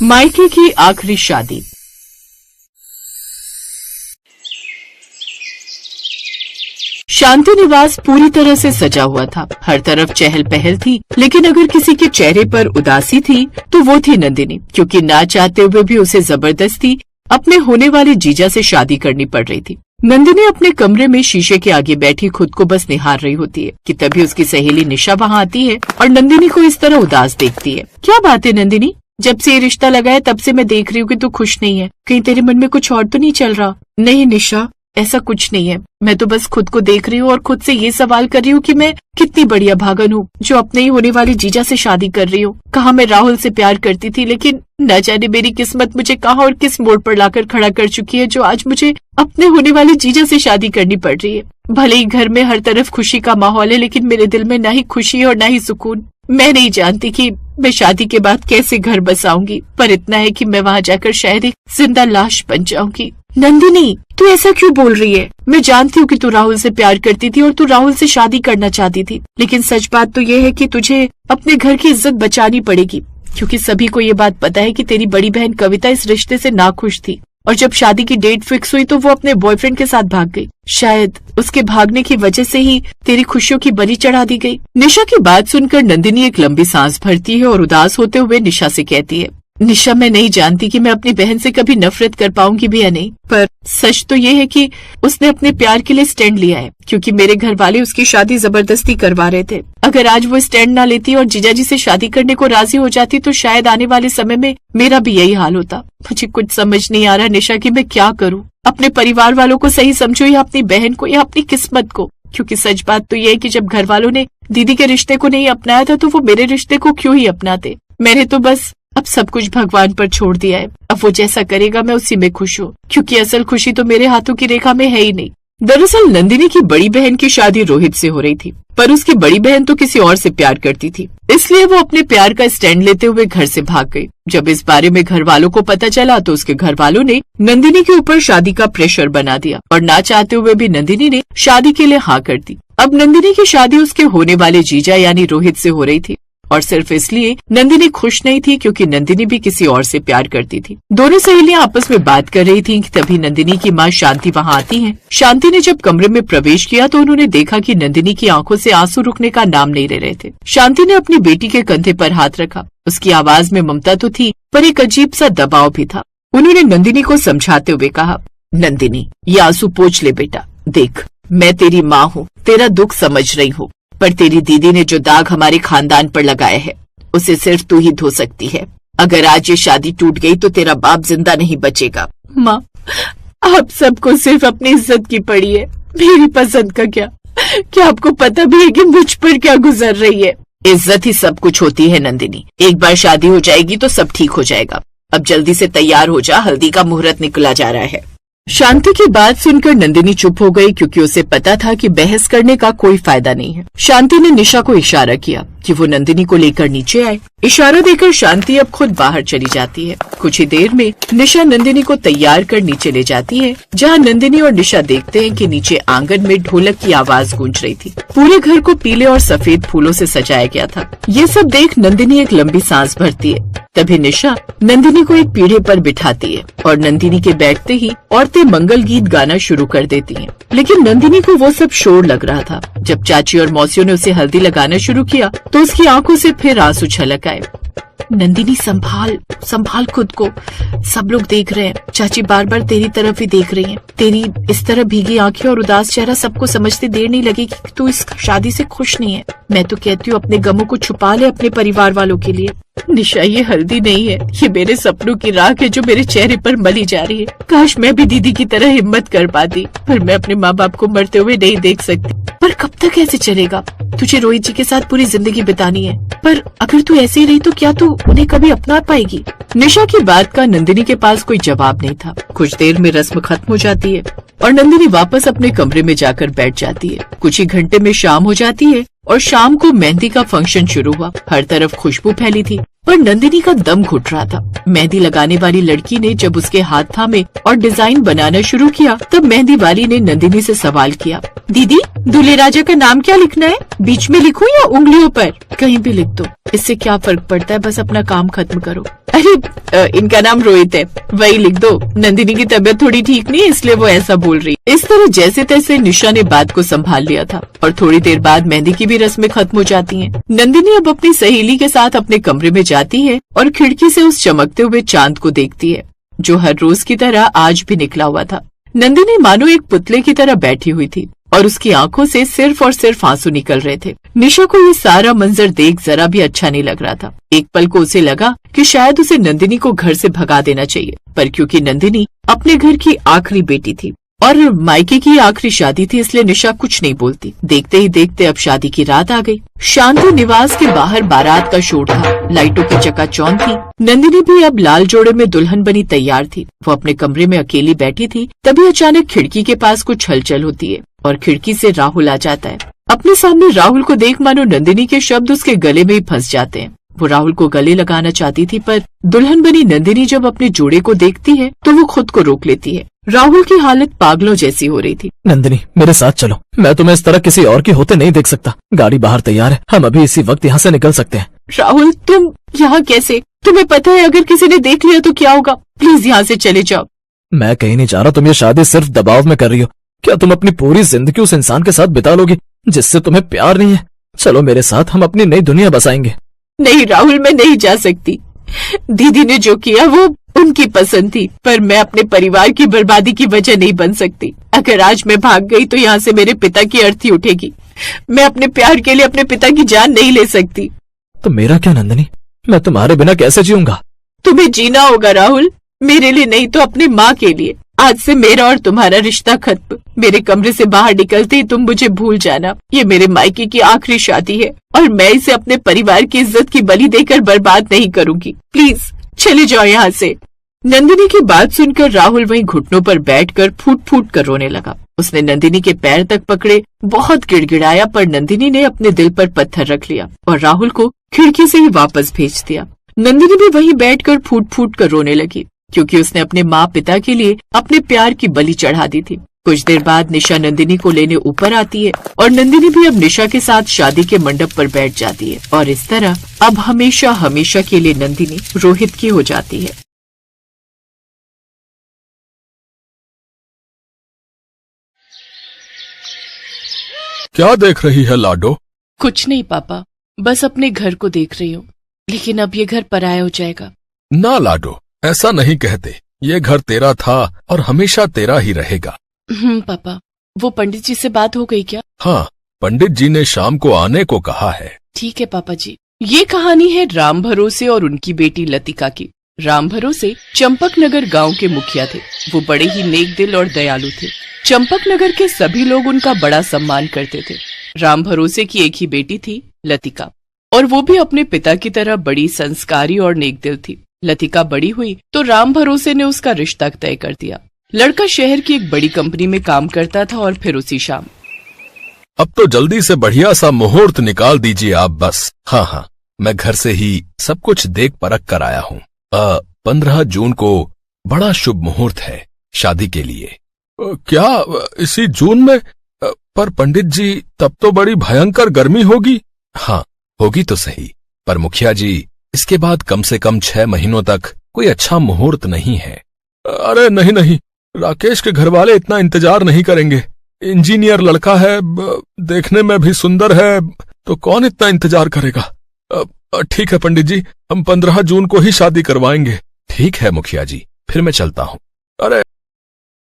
मायके की आखिरी शादी। शांति निवास पूरी तरह से सजा हुआ था। हर तरफ चहल पहल थी, लेकिन अगर किसी के चेहरे पर उदासी थी तो वो थी नंदिनी, क्योंकि ना चाहते हुए भी उसे जबरदस्ती अपने होने वाले जीजा से शादी करनी पड़ रही थी। नंदिनी अपने कमरे में शीशे के आगे बैठी खुद को बस निहार रही होती है कि तभी उसकी सहेली निशा वहाँ आती है और नंदिनी को इस तरह उदास देखती है। क्या बात है नंदिनी, जब से ये रिश्ता लगा है तब से मैं देख रही हूँ कि तू खुश नहीं है। कहीं तेरे मन में कुछ और तो नहीं चल रहा? नहीं निशा, ऐसा कुछ नहीं है। मैं तो बस खुद को देख रही हूँ और खुद से ये सवाल कर रही हूँ कि मैं कितनी बढ़िया भागन हूँ जो अपने ही होने वाले जीजा से शादी कर रही हूँ। कहा मैं राहुल से प्यार करती थी, लेकिन न जाने मेरी किस्मत मुझे कहाँ और किस मोड़ पर लाकर खड़ा कर चुकी है जो आज मुझे अपने होने वाले जीजा से शादी करनी पड़ रही है। भले ही घर में हर तरफ खुशी का माहौल है, लेकिन मेरे दिल में न ही खुशी और न ही सुकून। मैं नहीं जानती कि मैं शादी के बाद कैसे घर बसाऊंगी, पर इतना है कि मैं वहाँ जाकर शायद एक जिंदा लाश बन जाऊंगी। नंदिनी, तू ऐसा क्यों बोल रही है? मैं जानती हूँ कि तू राहुल से प्यार करती थी और तू राहुल से शादी करना चाहती थी, लेकिन सच बात तो ये है कि तुझे अपने घर की इज्जत बचानी पड़ेगी, क्योंकि सभी को ये बात पता है कि तेरी बड़ी बहन कविता इस रिश्ते से नाखुश थी और जब शादी की डेट फिक्स हुई तो वो अपने बॉयफ्रेंड के साथ भाग गई। शायद उसके भागने की वजह से ही तेरी खुशियों की बलि चढ़ा दी गई। निशा की बात सुनकर नंदिनी एक लंबी सांस भरती है और उदास होते हुए निशा से कहती है, निशा मैं नहीं जानती कि मैं अपनी बहन से कभी नफरत कर पाऊंगी भी या नहीं, पर सच तो ये है कि उसने अपने प्यार के लिए स्टैंड लिया है, क्योंकि मेरे घर वाले उसकी शादी जबरदस्ती करवा रहे थे। अगर आज वो स्टैंड ना लेती और जीजा जी से शादी करने को राजी हो जाती तो शायद आने वाले समय में मेरा भी यही हाल होता। मुझे कुछ समझ नहीं आ रहा निशा कि मैं क्या करूँ। अपने परिवार वालों को सही समझो या अपनी बहन को या अपनी किस्मत को, क्योंकि सच बात तो ये है कि जब घर वालों ने दीदी के रिश्ते को नहीं अपनाया था तो वो मेरे रिश्ते को क्यों ही अपनाते। मैंने तो बस अब सब कुछ भगवान पर छोड़ दिया है। अब वो जैसा करेगा मैं उसी में खुश हूँ, क्योंकि असल खुशी तो मेरे हाथों की रेखा में है ही नहीं। दरअसल नंदिनी की बड़ी बहन की शादी रोहित से हो रही थी, पर उसकी बड़ी बहन तो किसी और से प्यार करती थी, इसलिए वो अपने प्यार का स्टैंड लेते हुए घर से भाग गई। जब इस बारे में घर वालों को पता चला तो उसके घर वालों ने नंदिनी के ऊपर शादी का प्रेशर बना दिया और ना चाहते हुए भी नंदिनी ने शादी के लिए हाँ कर दी। अब नंदिनी की शादी उसके होने वाले जीजा यानी रोहित से हो रही थी, और सिर्फ इसलिए नंदिनी खुश नहीं थी क्योंकि नंदिनी भी किसी और से प्यार करती थी। दोनों सहेलियां आपस में बात कर रही थीं कि तभी नंदिनी की माँ शांति वहां आती हैं। शांति ने जब कमरे में प्रवेश किया तो उन्होंने देखा कि नंदिनी की आंखों से आंसू रुकने का नाम नहीं ले रहे थे। शांति ने अपनी बेटी के कंधे पर हाथ रखा। उसकी आवाज में ममता तो थी, पर एक अजीब सा दबाव भी था। उन्होंने नंदिनी को समझाते हुए कहा, नंदिनी ये आंसू पोंछ ले बेटा। देख मैं तेरी माँ हूँ, तेरा दुख समझ रही हूँ, पर तेरी दीदी ने जो दाग हमारे खानदान पर लगाया है उसे सिर्फ तू ही धो सकती है। अगर आज ये शादी टूट गई तो तेरा बाप जिंदा नहीं बचेगा। माँ आप सबको सिर्फ अपनी इज्जत की पड़ी है, मेरी पसंद का क्या? क्या आपको पता भी है कि मुझ पर क्या गुजर रही है? इज्जत ही सब कुछ होती है नंदिनी, एक बार शादी हो जाएगी तो सब ठीक हो जाएगा। अब जल्दी से तैयार हो जा, हल्दी का मुहूर्त निकला जा रहा है। शांति की बात सुनकर नंदिनी चुप हो गई, क्योंकि उसे पता था कि बहस करने का कोई फायदा नहीं है। शांति ने निशा को इशारा किया कि वो नंदिनी को लेकर नीचे आए। इशारा देकर शांति अब खुद बाहर चली जाती है। कुछ ही देर में निशा नंदिनी को तैयार कर नीचे ले जाती है, जहाँ नंदिनी और निशा देखते हैं कि नीचे आंगन में ढोलक की आवाज गूंज रही थी। पूरे घर को पीले और सफेद फूलों से सजाया गया था। ये सब देख नंदिनी एक लंबी सांस भरती है। तभी निशा नंदिनी को एक पीढ़े पर बिठाती है और नंदिनी के बैठते ही औरतें मंगल गीत गाना शुरू कर देती हैं। लेकिन नंदिनी को वो सब शोर लग रहा था। जब चाची और मौसियों ने उसे हल्दी लगाना शुरू किया तो उसकी आंखों से फिर आंसू छलक आए। नंदिनी संभाल संभाल खुद को, सब लोग देख रहे हैं। चाची बार बार तेरी तरफ ही देख रही हैं। तेरी इस तरह भीगी आंखें और उदास चेहरा सबको समझते देर नहीं लगेगी कि तू इस शादी से खुश नहीं है। मैं तो कहती हूँ अपने गमों को छुपा ले अपने परिवार वालों के लिए। निशा ये हल्दी नहीं है, ये मेरे सपनों की राख है जो मेरे चेहरे पर मली जा रही है। काश मैं भी दीदी की तरह हिम्मत कर पाती, पर मैं अपने माँ बाप को मरते हुए नहीं देख सकती। पर कब तक ऐसे चलेगा? तुझे रोहित जी के साथ पूरी जिंदगी बितानी है, पर अगर तू ऐसे ही रही तो क्या तू उन्हें कभी अपना पाएगी? निशा की बात का नंदिनी के पास कोई जवाब नहीं था। कुछ देर में रस्म खत्म हो जाती है और नंदिनी वापस अपने कमरे में जाकर बैठ जाती है। कुछ ही घंटे में शाम हो जाती है और शाम को मेहंदी का फंक्शन शुरू हुआ। हर तरफ खुशबू फैली थी, पर नंदिनी का दम घुट रहा था। मेहंदी लगाने वाली लड़की ने जब उसके हाथ थामे और डिजाइन बनाना शुरू किया तब मेहंदी वाली ने नंदिनी से सवाल किया, दीदी दूल्हे राजा का नाम क्या लिखना है? बीच में लिखूं या उंगलियों पर? कहीं भी लिख दो। इससे क्या फर्क पड़ता है, बस अपना काम खत्म करो। अरे इनका नाम रोहित है, वही लिख दो। नंदिनी की तबीयत थोड़ी ठीक नहीं है इसलिए वो ऐसा बोल रही। इस तरह जैसे तैसे निशा ने बात को संभाल लिया था और थोड़ी देर बाद मेहंदी की भी रस्में खत्म हो जाती हैं। नंदिनी अब अपनी सहेली के साथ अपने कमरे में जाती है और खिड़की से उस चमकते हुए चांद को देखती है जो हर रोज की तरह आज भी निकला हुआ था। नंदिनी मानो एक पुतले की तरह बैठी हुई थी और उसकी आंखों से सिर्फ और सिर्फ आंसू निकल रहे थे। निशा को ये सारा मंजर देख जरा भी अच्छा नहीं लग रहा था। एक पल को उसे लगा कि शायद उसे नंदिनी को घर से भगा देना चाहिए, पर क्योंकि नंदिनी अपने घर की आखिरी बेटी थी और मायके की आखिरी शादी थी इसलिए निशा कुछ नहीं बोलती। देखते ही देखते अब शादी की रात आ गई। शांति निवास के बाहर बारात का शोर था, लाइटों की चकाचौंध थी। नंदिनी भी अब लाल जोड़े में दुल्हन बनी तैयार थी। वो अपने कमरे में अकेली बैठी थी, तभी अचानक खिड़की के पास कुछ हलचल होती है और खिड़की से राहुल आ जाता है। अपने सामने राहुल को देख मानो नंदिनी के शब्द उसके गले में ही फंस जाते हैं। वो राहुल को गले लगाना चाहती थी, पर दुल्हन बनी नंदिनी जब अपने जोड़े को देखती है तो वो खुद को रोक लेती है। राहुल की हालत पागलों जैसी हो रही थी। नंदिनी मेरे साथ चलो, मैं तुम्हें इस तरह किसी और के होते नहीं देख सकता। गाड़ी बाहर तैयार है, हम अभी इसी वक्त यहाँ से निकल सकते हैं। राहुल तुम यहाँ कैसे? तुम्हें पता है अगर किसी ने देख लिया तो क्या होगा? प्लीज यहाँ से चले जाओ। मैं कहीं नहीं जा रहा, तुम ये शादी सिर्फ दबाव में कर रही हो। क्या तुम अपनी पूरी जिंदगी उस इंसान के साथ बिता लोगी जिससे तुम्हें प्यार नहीं है? चलो मेरे साथ, हम अपनी नई दुनिया बसाएंगे। नहीं राहुल, मैं नहीं जा सकती। दीदी ने जो किया वो उनकी पसंद थी, पर मैं अपने परिवार की बर्बादी की वजह नहीं बन सकती। अगर आज मैं भाग गई तो यहाँ से मेरे पिता की अर्थी उठेगी। मैं अपने प्यार के लिए अपने पिता की जान नहीं ले सकती। तो मेरा क्या नंदिनी, मैं तुम्हारे बिना कैसे जीऊंगा? तुम्हें जीना होगा राहुल, मेरे लिए नहीं तो अपनी माँ के लिए। आज से मेरा और तुम्हारा रिश्ता खत्म। मेरे कमरे से बाहर निकलते ही तुम मुझे भूल जाना। ये मेरे मायके की आखिरी शादी है और मैं इसे अपने परिवार की इज्जत की बलि देकर बर्बाद नहीं करूंगी। प्लीज चले जाओ यहाँ से। नंदिनी की बात सुनकर राहुल वहीं घुटनों पर बैठकर फूट फूट कर रोने लगा। उसने नंदिनी के पैर तक पकड़े, बहुत गिड़गिड़ाया, पर नंदिनी ने अपने दिल पर पत्थर रख लिया और राहुल को खिड़की से ही वापस भेज दिया। नंदिनी भी वहीं बैठकर फूट फूट कर रोने लगी क्योंकि उसने अपने माँ पिता के लिए अपने प्यार की बलि चढ़ा दी थी। कुछ देर बाद निशा नंदिनी को लेने ऊपर आती है और नंदिनी भी अब निशा के साथ शादी के मंडप पर बैठ जाती है और इस तरह अब हमेशा हमेशा के लिए नंदिनी रोहित की हो जाती है। क्या देख रही है लाडो? कुछ नहीं पापा, बस अपने घर को देख रही हूँ, लेकिन अब ये घर पराया हो जाएगा। ना लाडो, ऐसा नहीं कहते। ये घर तेरा था और हमेशा तेरा ही रहेगा। पापा, वो पंडित जी से बात हो गई क्या? हाँ, पंडित जी ने शाम को आने को कहा है। ठीक है पापा जी। ये कहानी है राम भरोसे और उनकी बेटी लतिका की। राम भरोसे चंपक नगर गाँव के मुखिया थे। वो बड़े ही नेक दिल और दयालु थे। चंपक नगर के सभी लोग उनका बड़ा सम्मान करते थे। राम भरोसे की एक ही बेटी थी, लतिका, और वो भी अपने पिता की तरह बड़ी संस्कारी और नेक दिल थी। लतिका बड़ी हुई तो राम भरोसे ने उसका रिश्ता तय कर दिया। लड़का शहर की एक बड़ी कंपनी में काम करता था और फिर उसी शाम। अब तो जल्दी से बढ़िया सा मुहूर्त निकाल दीजिए आप बस। हाँ, मैं घर से ही सब कुछ देख परख कर आया हूँ। 15 जून को बड़ा शुभ मुहूर्त है शादी के लिए। क्या इसी जून में? पर पंडित जी, तब तो बड़ी भयंकर गर्मी होगी। हाँ, होगी तो सही, पर मुखिया जी, इसके बाद कम से कम 6 महीनों तक कोई अच्छा मुहूर्त नहीं है। अरे नहीं, राकेश के घर वाले इतना इंतजार नहीं करेंगे। इंजीनियर लड़का है, देखने में भी सुंदर है, तो कौन इतना इंतजार करेगा। ठीक है पंडित जी, हम 15 जून को ही शादी करवाएंगे। ठीक है मुखिया जी, फिर मैं चलता हूँ। अरे